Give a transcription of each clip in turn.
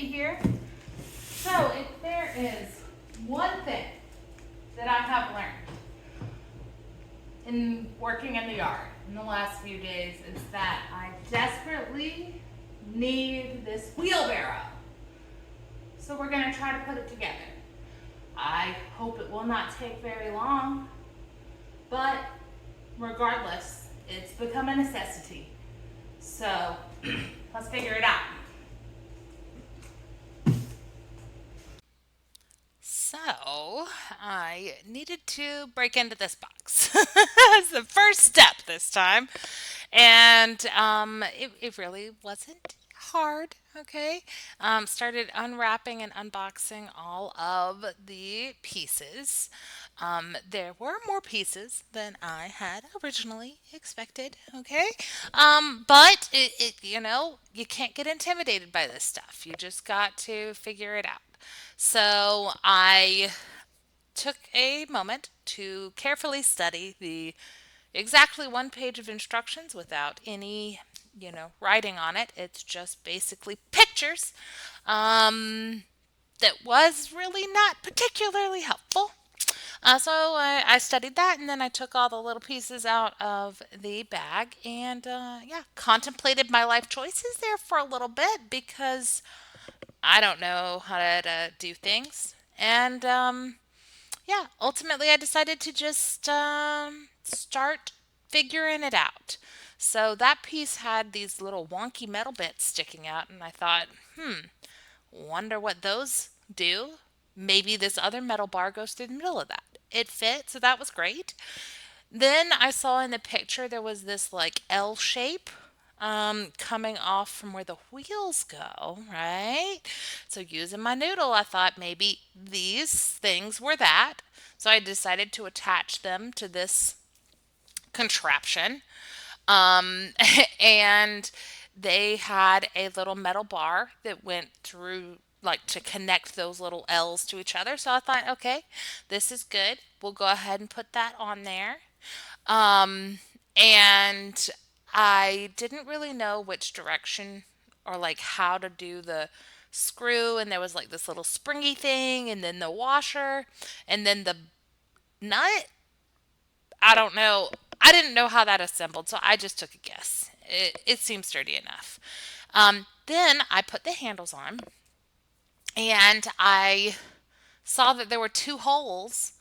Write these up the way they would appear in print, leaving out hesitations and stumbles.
Vicky here. So, if there is one thing that I have learned in working in the yard in the last few days, is that I desperately need this wheelbarrow. So, we're going to try to put it together. I hope it will not take very long, but regardless, it's become a necessity. So, let's figure it out. So, I needed to break into this box. That's the first step this time. And it really wasn't hard, okay? Started unwrapping and unboxing all of the pieces. There were more pieces than I had originally expected, okay? But you can't get intimidated by this stuff. You just got to figure it out. So I took a moment to carefully study the exactly one page of instructions without any, writing on it. It's just basically pictures. That was really not particularly helpful. So I studied that, and then I took all the little pieces out of the bag and, yeah, contemplated my life choices there for a little bit because I don't know how to do things. And yeah, ultimately I decided to just start figuring it out. So that piece had these little wonky metal bits sticking out, and I thought, wonder what those do. Maybe this other metal bar goes through the middle of that. It fit, so that was great. Then I saw in the picture there was this like L shape coming off from where the wheels go, right? So using my noodle, I thought maybe these things were that. So I decided to attach them to this contraption. Um, and they had a little metal bar that went through, like, to connect those little L's to each other. So I thought, okay, this is good. We'll go ahead and put that on there. Um, and I didn't really know which direction or like how to do the screw. And there was like this little springy thing, and then the washer, and then the nut. I don't know. I didn't know how that assembled, so I just took a guess. It seemed sturdy enough. Then I put the handles on, and I saw that there were two holes,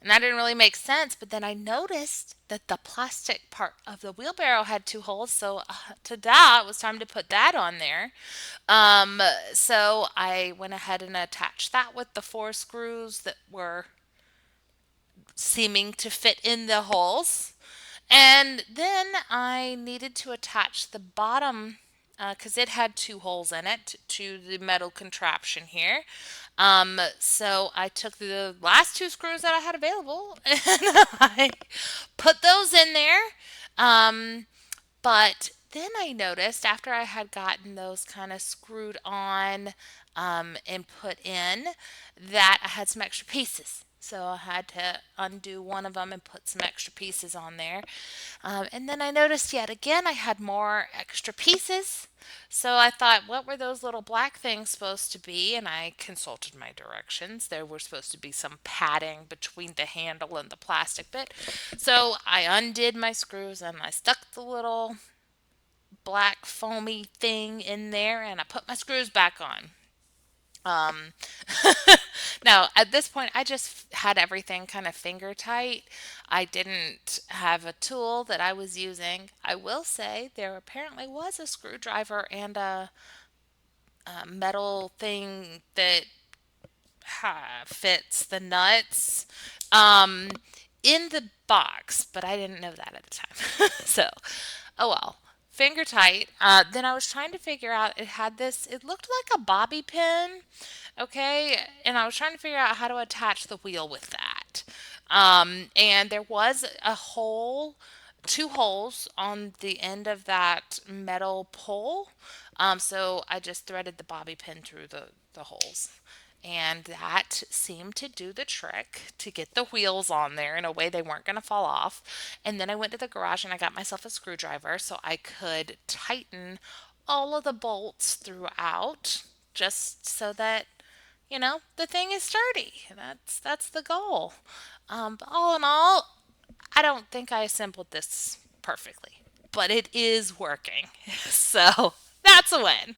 and that didn't really make sense. But then I noticed that the plastic part of the wheelbarrow had two holes, so ta-da, it was time to put that on there. Um, so I went ahead and attached that with the four screws that were seeming to fit in the holes. And then I needed to attach the bottom because it had two holes in it to the metal contraption here. So I took the last two screws that I had available and I put those in there. Um, but then I noticed after I had gotten those kind of screwed on and put in that I had some extra pieces. So I had to undo one of them and put some extra pieces on there. And then I noticed yet again I had more extra pieces. So I thought, what were those little black things supposed to be? And I consulted my directions. There were supposed to be some padding between the handle and the plastic bit. So I undid my screws and I stuck the little black foamy thing in there and I put my screws back on. Um, Now, at this point, I just had everything kind of finger tight. I didn't have a tool that I was using. I will say there apparently was a screwdriver and a metal thing that fits the nuts um, in the box, but I didn't know that at the time. So, oh well. Finger tight. Then I was trying to figure out, it had this, it looked like a bobby pin, okay? And I was trying to figure out how to attach the wheel with that. And there was a hole, two holes on the end of that metal pole. So I just threaded the bobby pin through the holes. And that seemed to do the trick to get the wheels on there in a way they weren't going to fall off. And then I went to the garage and I got myself a screwdriver so I could tighten all of the bolts throughout just so that the thing is sturdy. That's the goal. But all in all, I don't think I assembled this perfectly, but it is working. So that's a win.